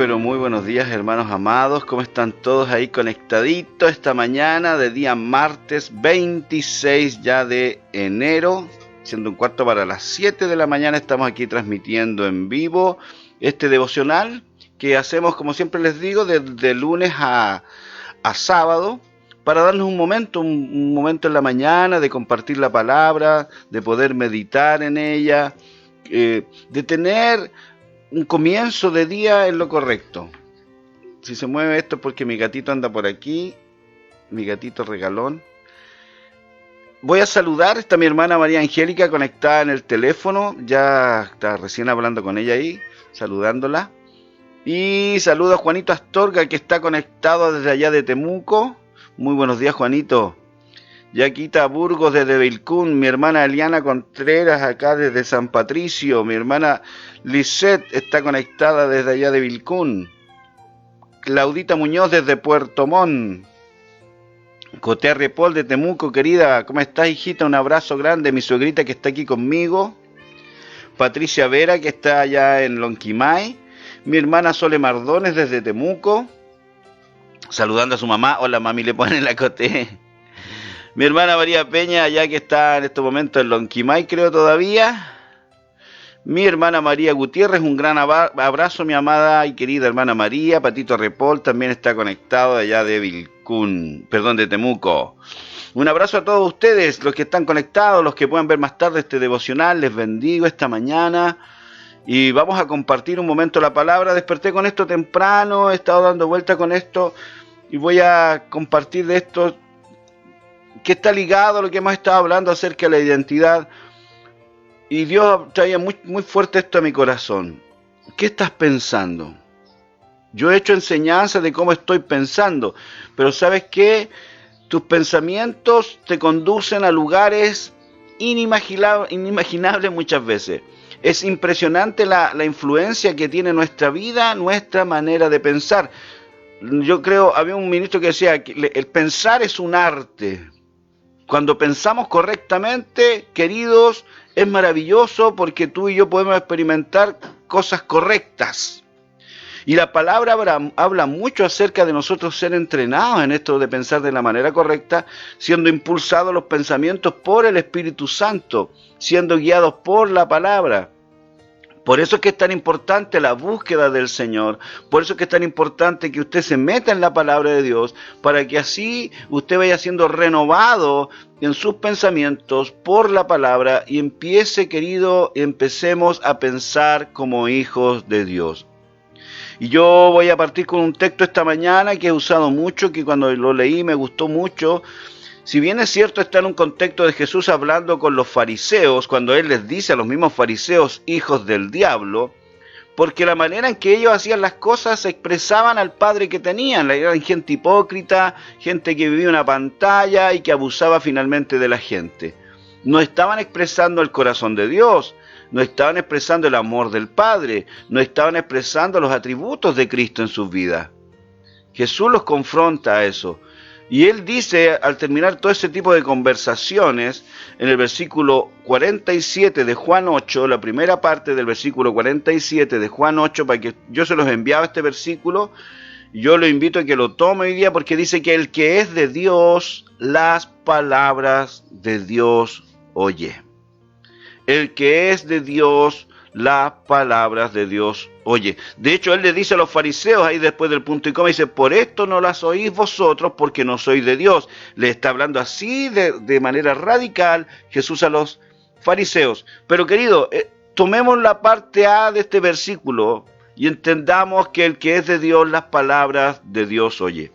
pero muy buenos días, hermanos amados. ¿Cómo están todos ahí conectaditos esta mañana de día martes 26 ya de enero? Siendo un cuarto para las 7 de la mañana, estamos aquí transmitiendo en vivo este devocional que hacemos, como siempre les digo, de lunes a sábado, para darnos un momento en la mañana de compartir la palabra, de poder meditar en ella, de tener un comienzo de día en lo correcto. Si se mueve esto es porque mi gatito anda por aquí, mi gatito regalón. Voy a saludar, está mi hermana María Angélica conectada en el teléfono, ya está recién hablando con ella ahí, saludándola. Y saludo a Juanito Astorga, que está conectado desde allá de Temuco. Muy buenos días, Juanito. Yaquita Burgos desde Vilcún, mi hermana Eliana Contreras acá desde San Patricio, mi hermana Lisette está conectada desde allá de Vilcún, Claudita Muñoz desde Puerto Montt, Cotea Repol de Temuco, querida, ¿cómo estás, hijita? Un abrazo grande, mi suegrita que está aquí conmigo, Patricia Vera que está allá en Lonquimay, mi hermana Sole Mardones desde Temuco, saludando a su mamá, hola mami, le ponen la Coté. Mi hermana María Peña, ya que está en estos momentos en Lonquimay, creo todavía. Mi hermana María Gutiérrez, un gran abrazo, mi amada y querida hermana María. Patito Repol también está conectado allá de Vilcún, perdón, de Temuco. Un abrazo a todos ustedes, los que están conectados, los que puedan ver más tarde este devocional. Les bendigo esta mañana. Y vamos a compartir un momento la palabra. Desperté con esto temprano, he estado dando vuelta con esto y voy a compartir de esto que está ligado a lo que hemos estado hablando acerca de la identidad. Y Dios traía muy, muy fuerte esto a mi corazón. ¿Qué estás pensando? Yo he hecho enseñanza de cómo estoy pensando, pero ¿sabes qué? Tus pensamientos te conducen a lugares inimaginables muchas veces. Es impresionante la influencia que tiene nuestra vida, nuestra manera de pensar. Yo creo, había un ministro que decía que el pensar es un arte. Cuando pensamos correctamente, queridos, es maravilloso porque tú y yo podemos experimentar cosas correctas. Y la palabra habla mucho acerca de nosotros ser entrenados en esto de pensar de la manera correcta, siendo impulsados los pensamientos por el Espíritu Santo, siendo guiados por la palabra. Por eso es que es tan importante la búsqueda del Señor, por eso es que es tan importante que usted se meta en la palabra de Dios, para que así usted vaya siendo renovado en sus pensamientos por la palabra y empecemos a pensar como hijos de Dios. Y yo voy a partir con un texto esta mañana que he usado mucho, que cuando lo leí me gustó mucho. Si bien es cierto, está en un contexto de Jesús hablando con los fariseos, cuando Él les dice a los mismos fariseos, hijos del diablo, porque la manera en que ellos hacían las cosas expresaban al Padre que tenían. Eran gente hipócrita, gente que vivía en una pantalla y que abusaba finalmente de la gente. No estaban expresando el corazón de Dios, no estaban expresando el amor del Padre, no estaban expresando los atributos de Cristo en sus vidas. Jesús los confronta a eso. Y Él dice, al terminar todo ese tipo de conversaciones, en el versículo 47 de Juan 8, la primera parte del versículo 47 de Juan 8, para que yo se los enviaba este versículo, yo lo invito a que lo tome hoy día, porque dice que el que es de Dios, las palabras de Dios oye. El que es de Dios, las palabras de Dios oye. De hecho, Él le dice a los fariseos, ahí después del punto y coma, dice, por esto no las oís vosotros, porque no sois de Dios. Le está hablando así, de manera radical, Jesús a los fariseos. Pero querido, tomemos la parte A de este versículo y entendamos que el que es de Dios, las palabras de Dios oye.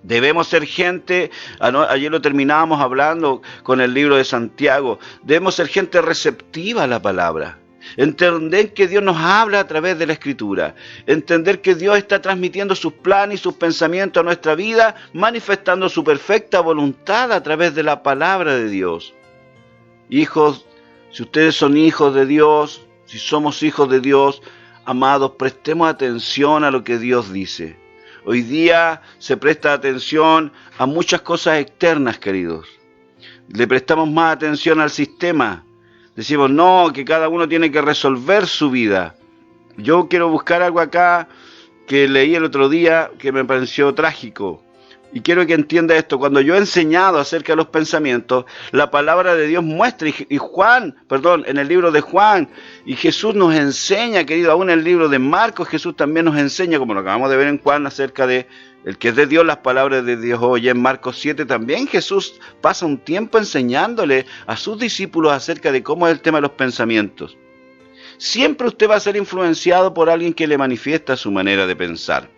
Debemos ser gente, ayer lo terminábamos hablando con el libro de Santiago, debemos ser gente receptiva a la palabra. Entender que Dios nos habla a través de la Escritura. Entender que Dios está transmitiendo sus planes y sus pensamientos a nuestra vida, manifestando su perfecta voluntad a través de la palabra de Dios. Hijos, si ustedes son hijos de Dios, si somos hijos de Dios, amados, prestemos atención a lo que Dios dice. Hoy día se presta atención a muchas cosas externas, queridos. Le prestamos más atención al sistema. Decimos, no, que cada uno tiene que resolver su vida. Yo quiero buscar algo acá que leí el otro día que me pareció trágico. Y quiero que entienda esto. Cuando yo he enseñado acerca de los pensamientos, la palabra de Dios muestra, en el libro de Juan, y Jesús nos enseña, querido, aún en el libro de Marcos, Jesús también nos enseña, como lo acabamos de ver en Juan, acerca de el que es de Dios, las palabras de Dios. Hoy en Marcos 7 también Jesús pasa un tiempo enseñándole a sus discípulos acerca de cómo es el tema de los pensamientos. Siempre usted va a ser influenciado por alguien que le manifiesta su manera de pensar.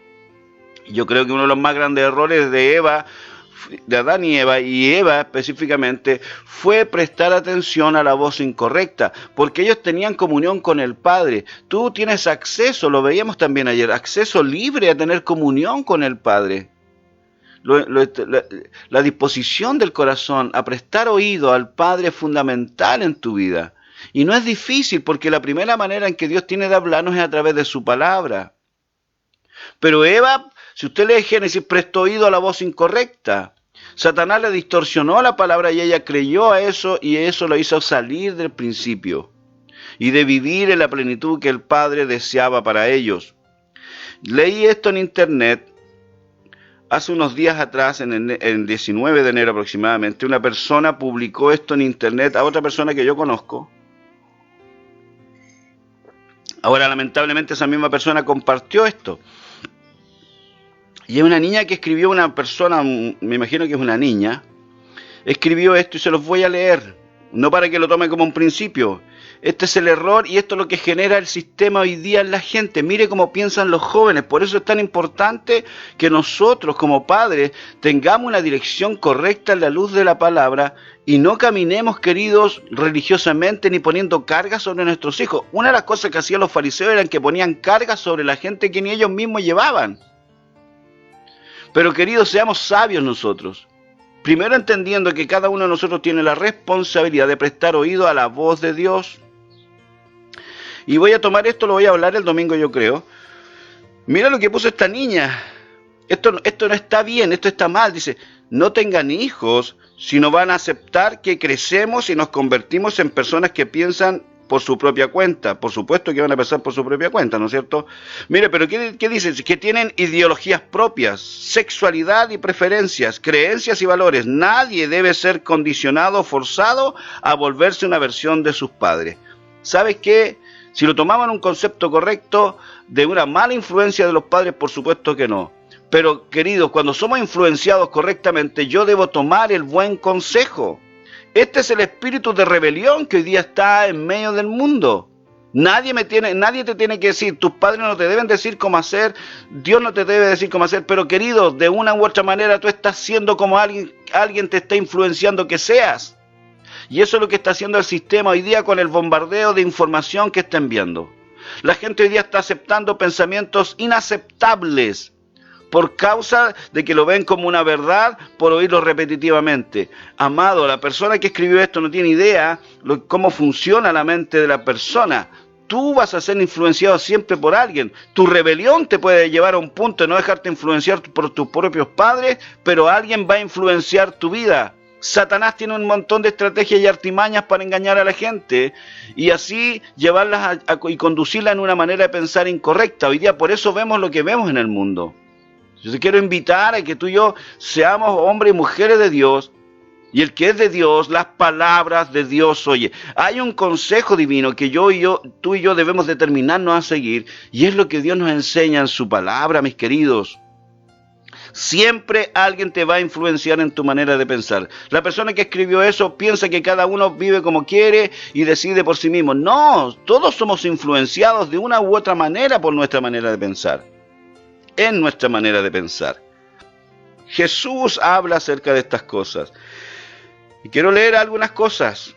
Yo creo que uno de los más grandes errores de Adán y Eva específicamente, fue prestar atención a la voz incorrecta, porque ellos tenían comunión con el Padre. Tú tienes acceso, lo veíamos también ayer, acceso libre a tener comunión con el Padre. La disposición del corazón a prestar oído al Padre es fundamental en tu vida. Y no es difícil, porque la primera manera en que Dios tiene de hablarnos es a través de su palabra. Pero Eva, si usted lee Génesis, prestó oído a la voz incorrecta. Satanás le distorsionó la palabra y ella creyó a eso, y eso lo hizo salir del principio y de vivir en la plenitud que el Padre deseaba para ellos. Leí esto en internet hace unos días atrás, en el 19 de enero aproximadamente. Una persona publicó esto en internet a otra persona que yo conozco. Ahora, lamentablemente, esa misma persona compartió esto. Y es una niña que escribió, una persona, me imagino que es una niña, escribió esto y se los voy a leer, no para que lo tome como un principio. Este es el error y esto es lo que genera el sistema hoy día en la gente. Mire cómo piensan los jóvenes. Por eso es tan importante que nosotros como padres tengamos una dirección correcta en la luz de la palabra y no caminemos, queridos, religiosamente ni poniendo cargas sobre nuestros hijos. Una de las cosas que hacían los fariseos era que ponían cargas sobre la gente que ni ellos mismos llevaban. Pero, queridos, seamos sabios nosotros. Primero entendiendo que cada uno de nosotros tiene la responsabilidad de prestar oído a la voz de Dios. Y voy a tomar esto, lo voy a hablar el domingo, yo creo. Mira lo que puso esta niña. Esto no está bien, esto está mal. Dice, no tengan hijos, sino van a aceptar que crecemos y nos convertimos en personas que piensan por su propia cuenta. Por supuesto que van a pensar por su propia cuenta, ¿no es cierto? Mire, pero ¿qué dice? Que tienen ideologías propias, sexualidad y preferencias, creencias y valores. Nadie debe ser condicionado o forzado a volverse una versión de sus padres. ¿Sabes qué? Si lo tomaban un concepto correcto de una mala influencia de los padres, por supuesto que no. Pero, queridos, cuando somos influenciados correctamente, yo debo tomar el buen consejo. Este es el espíritu de rebelión que hoy día está en medio del mundo. Nadie te tiene que decir, tus padres no te deben decir cómo hacer, Dios no te debe decir cómo hacer, pero querido, de una u otra manera tú estás siendo como alguien te está influenciando que seas. Y eso es lo que está haciendo el sistema hoy día con el bombardeo de información que está enviando. La gente hoy día está aceptando pensamientos inaceptables, por causa de que lo ven como una verdad, por oírlo repetitivamente. Amado, la persona que escribió esto no tiene idea cómo funciona la mente de la persona. Tú vas a ser influenciado siempre por alguien. Tu rebelión te puede llevar a un punto de no dejarte influenciar por tus propios padres, pero alguien va a influenciar tu vida. Satanás tiene un montón de estrategias y artimañas para engañar a la gente y así llevarlas y conducirlas en una manera de pensar incorrecta. Hoy día por eso vemos lo que vemos en el mundo. Yo te quiero invitar a que tú y yo seamos hombres y mujeres de Dios, y el que es de Dios, las palabras de Dios oye. Hay un consejo divino que tú y yo debemos determinarnos a seguir, y es lo que Dios nos enseña en su palabra, mis queridos. Siempre alguien te va a influenciar en tu manera de pensar. La persona que escribió eso piensa que cada uno vive como quiere y decide por sí mismo. No, todos somos influenciados de una u otra manera por nuestra manera de pensar. En nuestra manera de pensar. Jesús habla acerca de estas cosas. Y quiero leer algunas cosas.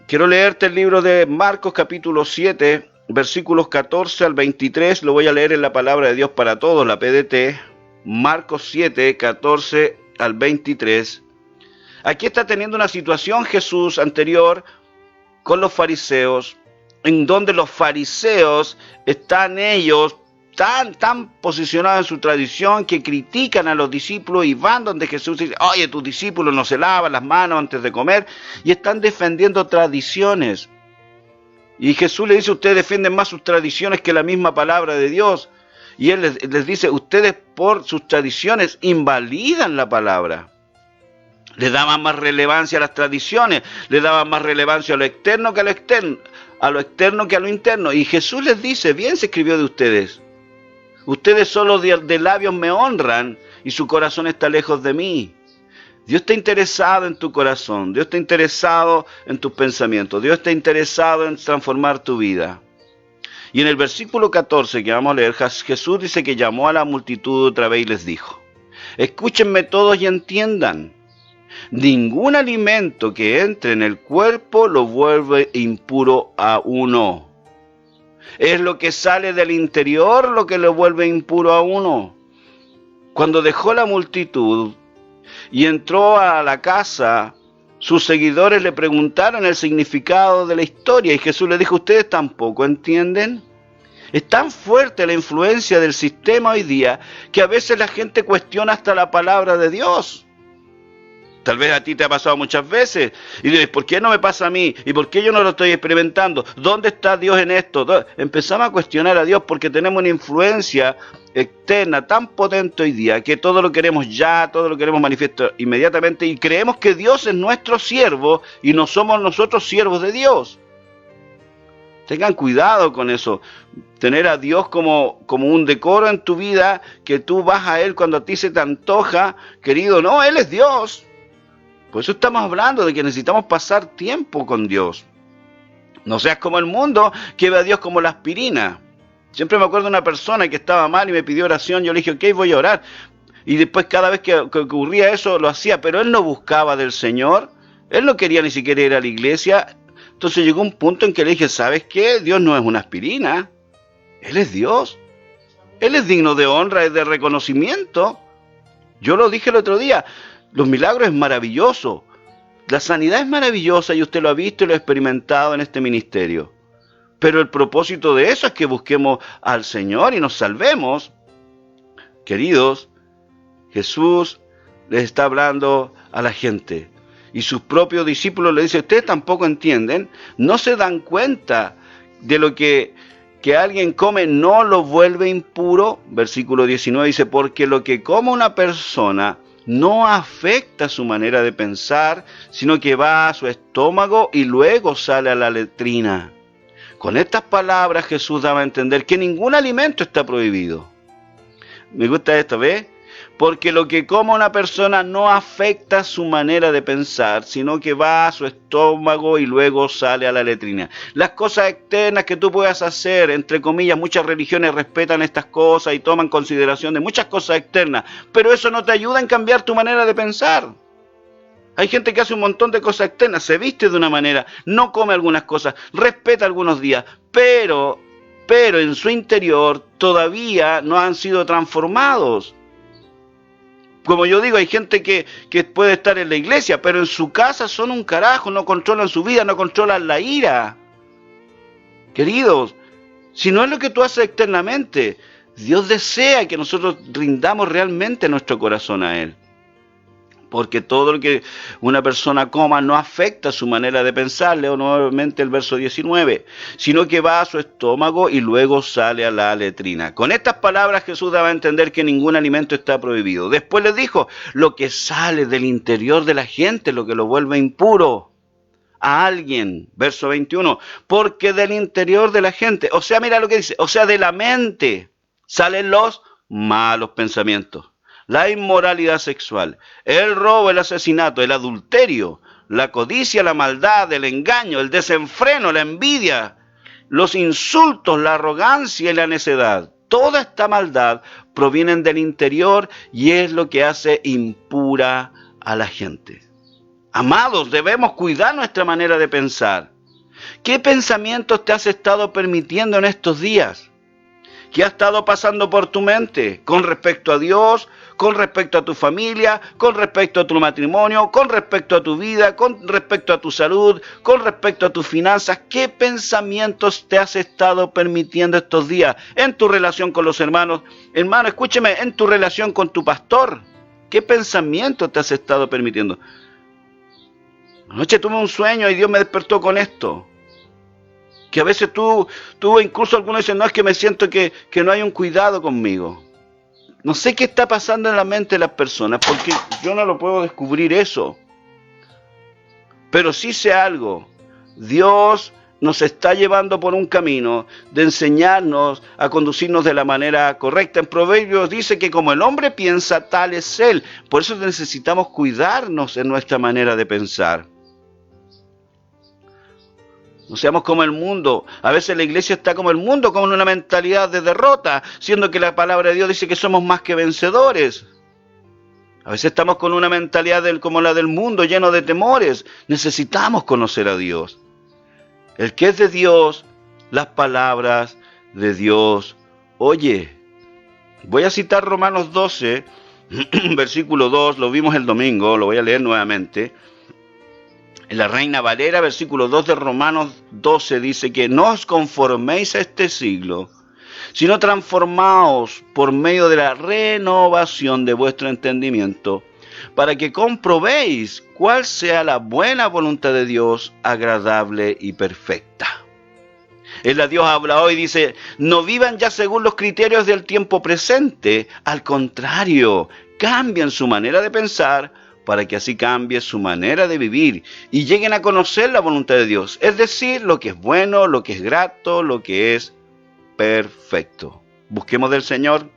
Quiero leerte el libro de Marcos capítulo 7, versículos 14 al 23. Lo voy a leer en la palabra de Dios para todos, la PDT. Marcos 7, 14 al 23. Aquí está teniendo una situación Jesús anterior con los fariseos, en donde los fariseos están ellos tan posicionados en su tradición que critican a los discípulos y van donde Jesús dice, oye, tus discípulos no se lavan las manos antes de comer, y están defendiendo tradiciones. Y Jesús le dice, ustedes defienden más sus tradiciones que la misma palabra de Dios. Y Él les dice, ustedes por sus tradiciones invalidan la palabra. Le daban más relevancia a las tradiciones, le daban más relevancia a lo externo que a lo externo, a lo externo que a lo interno. Y Jesús les dice, bien se escribió de ustedes. Ustedes solo de labios me honran y su corazón está lejos de mí. Dios está interesado en tu corazón, Dios está interesado en tus pensamientos, Dios está interesado en transformar tu vida. Y en el versículo 14 que vamos a leer, Jesús dice que llamó a la multitud otra vez y les dijo, escúchenme todos y entiendan, ningún alimento que entre en el cuerpo lo vuelve impuro a uno. Es lo que sale del interior lo que lo vuelve impuro a uno. Cuando dejó la multitud y entró a la casa, sus seguidores le preguntaron el significado de la historia y Jesús le dijo, ¿ustedes tampoco entienden? Es tan fuerte la influencia del sistema hoy día que a veces la gente cuestiona hasta la palabra de Dios. Tal vez a ti te ha pasado muchas veces y dices, ¿por qué no me pasa a mí? ¿Y por qué yo no lo estoy experimentando? ¿Dónde está Dios en esto? Empezamos a cuestionar a Dios porque tenemos una influencia externa tan potente hoy día que todo lo queremos ya, todo lo queremos manifestar inmediatamente y creemos que Dios es nuestro siervo y no somos nosotros siervos de Dios. Tengan cuidado con eso, tener a Dios como un decoro en tu vida, que tú vas a Él cuando a ti se te antoja, querido, no, Él es Dios. Por eso estamos hablando de que necesitamos pasar tiempo con Dios. No seas como el mundo que ve a Dios como la aspirina. Siempre me acuerdo de una persona que estaba mal y me pidió oración, yo le dije, ok, voy a orar. Y después cada vez que ocurría eso lo hacía, pero él no buscaba del Señor, él no quería ni siquiera ir a la iglesia. Entonces llegó un punto en que le dije, ¿sabes qué? Dios no es una aspirina, Él es Dios. Él es digno de honra y de reconocimiento. Yo lo dije el otro día, los milagros es maravilloso, la sanidad es maravillosa y usted lo ha visto y lo ha experimentado en este ministerio. Pero el propósito de eso es que busquemos al Señor y nos salvemos. Queridos, Jesús les está hablando a la gente y sus propios discípulos le dicen, ustedes tampoco entienden, no se dan cuenta de lo que alguien come no lo vuelve impuro. Versículo 19 dice, porque lo que come una persona no afecta su manera de pensar, sino que va a su estómago y luego sale a la letrina. Con estas palabras Jesús daba a entender que ningún alimento está prohibido. Me gusta esto, ¿ves? Porque lo que come una persona no afecta su manera de pensar, sino que va a su estómago y luego sale a la letrina. Las cosas externas que tú puedas hacer, entre comillas, muchas religiones respetan estas cosas y toman consideración de muchas cosas externas, pero eso no te ayuda en cambiar tu manera de pensar. Hay gente que hace un montón de cosas externas, se viste de una manera, no come algunas cosas, respeta algunos días, pero en su interior todavía no han sido transformados. Como yo digo, hay gente que puede estar en la iglesia, pero en su casa son un carajo, no controlan su vida, no controlan la ira. Queridos, si no es lo que tú haces externamente, Dios desea que nosotros rindamos realmente nuestro corazón a Él. Porque todo lo que una persona coma no afecta su manera de pensar, leo nuevamente el verso 19, sino que va a su estómago y luego sale a la letrina. Con estas palabras Jesús daba a entender que ningún alimento está prohibido. Después les dijo, lo que sale del interior de la gente, lo que lo vuelve impuro a alguien. Verso 21, porque del interior de la gente, o sea, mira lo que dice, o sea, de la mente salen los malos pensamientos. La inmoralidad sexual, el robo, el asesinato, el adulterio, la codicia, la maldad, el engaño, el desenfreno, la envidia, los insultos, la arrogancia y la necedad. Toda esta maldad provienen del interior y es lo que hace impura a la gente. Amados, debemos cuidar nuestra manera de pensar. ¿Qué pensamientos te has estado permitiendo en estos días? ¿Qué ha estado pasando por tu mente con respecto a Dios, con respecto a tu familia, con respecto a tu matrimonio, con respecto a tu vida, con respecto a tu salud, con respecto a tus finanzas? ¿Qué pensamientos te has estado permitiendo estos días en tu relación con los hermanos? Hermano, escúcheme, en tu relación con tu pastor. ¿Qué pensamientos te has estado permitiendo? Anoche tuve un sueño y Dios me despertó con esto. Que a veces tú incluso algunos dicen, no, es que me siento que no hay un cuidado conmigo. No sé qué está pasando en la mente de las personas, porque yo no lo puedo descubrir eso. Pero sí sé algo, Dios nos está llevando por un camino de enseñarnos a conducirnos de la manera correcta. En Proverbios dice que como el hombre piensa, tal es él. Por eso necesitamos cuidarnos en nuestra manera de pensar. No seamos como el mundo. A veces la iglesia está como el mundo, con una mentalidad de derrota, siendo que la palabra de Dios dice que somos más que vencedores. A veces estamos con una mentalidad como la del mundo, lleno de temores. Necesitamos conocer a Dios. El que es de Dios, las palabras de Dios oye. Voy a citar Romanos 12, versículo 2, lo vimos el domingo, lo voy a leer nuevamente. En la Reina Valera, versículo 2 de Romanos 12, dice que no os conforméis a este siglo, sino transformaos por medio de la renovación de vuestro entendimiento, para que comprobéis cuál sea la buena voluntad de Dios, agradable y perfecta. El Dios habla hoy, dice, no vivan ya según los criterios del tiempo presente, al contrario, cambien su manera de pensar, para que así cambie su manera de vivir y lleguen a conocer la voluntad de Dios, es decir, lo que es bueno, lo que es grato, lo que es perfecto. Busquemos del Señor.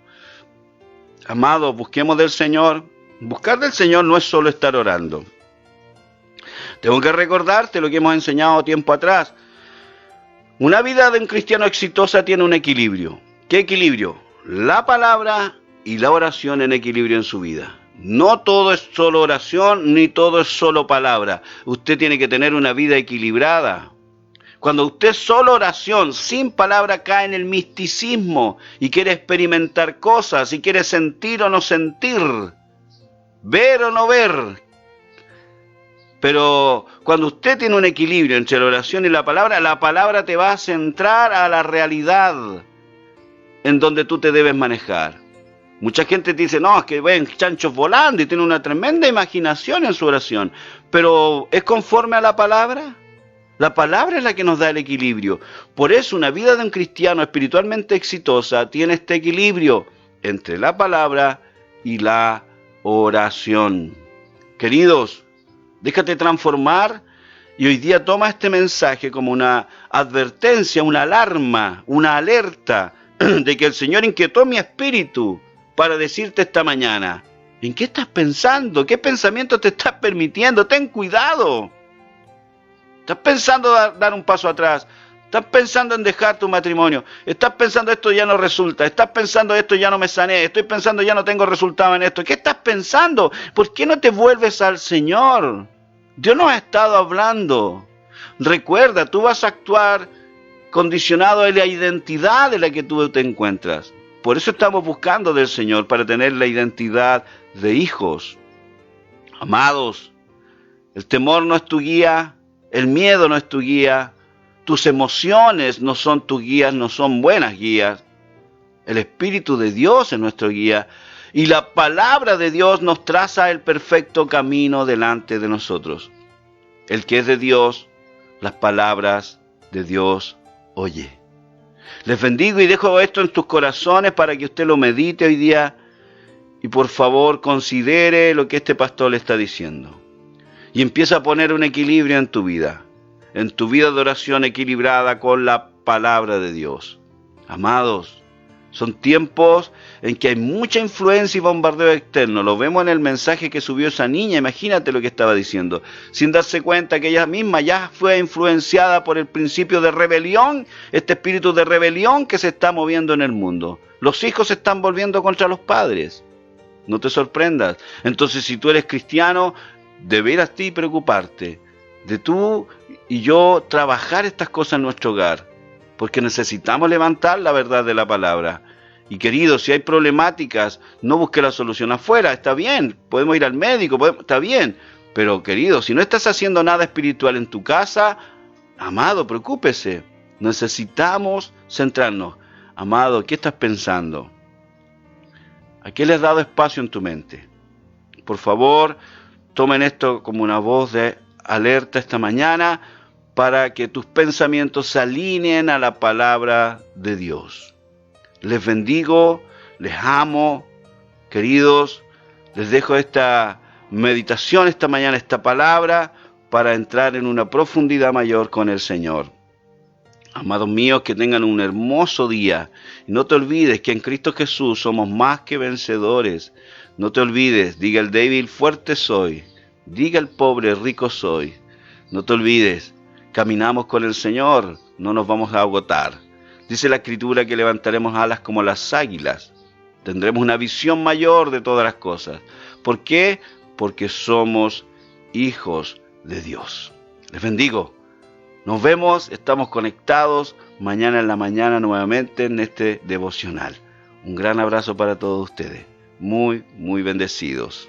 Amados, busquemos del Señor. Buscar del Señor no es solo estar orando. Tengo que recordarte lo que hemos enseñado tiempo atrás. Una vida de un cristiano exitosa tiene un equilibrio. ¿Qué equilibrio? La palabra y la oración en equilibrio en su vida. No todo es solo oración, ni todo es solo palabra. Usted tiene que tener una vida equilibrada. Cuando usted solo oración, sin palabra, cae en el misticismo y quiere experimentar cosas, y quiere sentir o no sentir, ver o no ver. Pero cuando usted tiene un equilibrio entre la oración y la palabra te va a centrar a la realidad en donde tú te debes manejar. Mucha gente te dice, no, es que ven chanchos volando y tiene una tremenda imaginación en su oración. Pero ¿es conforme a la palabra? La palabra es la que nos da el equilibrio. Por eso una vida de un cristiano espiritualmente exitosa tiene este equilibrio entre la palabra y la oración. Queridos, déjate transformar y hoy día toma este mensaje como una advertencia, una alarma, una alerta de que el Señor inquietó mi espíritu para decirte esta mañana, ¿en qué estás pensando? ¿Qué pensamiento te estás permitiendo? Ten cuidado. ¿Estás pensando dar un paso atrás? ¿Estás pensando en dejar tu matrimonio? ¿Estás pensando esto ya no resulta? ¿Estás pensando esto ya no me sané? ¿Estoy pensando ya no tengo resultado en esto? ¿Qué estás pensando? ¿Por qué no te vuelves al Señor? Dios nos ha estado hablando. Recuerda, tú vas a actuar condicionado a la identidad de la que tú te encuentras. Por eso estamos buscando del Señor, para tener la identidad de hijos. Amados, el temor no es tu guía, el miedo no es tu guía, tus emociones no son tus guías, no son buenas guías. El Espíritu de Dios es nuestro guía y la palabra de Dios nos traza el perfecto camino delante de nosotros. El que es de Dios, las palabras de Dios oye. Les bendigo y dejo esto en tus corazones para que usted lo medite hoy día y por favor considere lo que este pastor le está diciendo. Y empieza a poner un equilibrio en tu vida de oración equilibrada con la palabra de Dios. Amados, son tiempos en que hay mucha influencia y bombardeo externo. Lo vemos en el mensaje que subió esa niña. Imagínate lo que estaba diciendo. Sin darse cuenta que ella misma ya fue influenciada por el principio de rebelión, este espíritu de rebelión que se está moviendo en el mundo. Los hijos se están volviendo contra los padres. No te sorprendas. Entonces, si tú eres cristiano, deberás ti preocuparte de tú y yo trabajar estas cosas en nuestro hogar. Porque necesitamos levantar la verdad de la palabra. Y queridos, si hay problemáticas, no busque la solución afuera. Está bien, podemos ir al médico, está bien. Pero queridos, si no estás haciendo nada espiritual en tu casa, amado, preocúpese. Necesitamos centrarnos. Amado, ¿qué estás pensando? ¿A qué le has dado espacio en tu mente? Por favor, tomen esto como una voz de alerta esta mañana, para que tus pensamientos se alineen a la palabra de Dios. Les bendigo, les amo, queridos. Les dejo esta meditación esta mañana, esta palabra, para entrar en una profundidad mayor con el Señor. Amados míos, que tengan un hermoso día. Y no te olvides que en Cristo Jesús somos más que vencedores. No te olvides, diga el débil, fuerte soy. Diga el pobre, rico soy. No te olvides, caminamos con el Señor, no nos vamos a agotar. Dice la Escritura que levantaremos alas como las águilas. Tendremos una visión mayor de todas las cosas. ¿Por qué? Porque somos hijos de Dios. Les bendigo. Nos vemos, estamos conectados mañana en la mañana nuevamente en este devocional. Un gran abrazo para todos ustedes. Muy, muy bendecidos.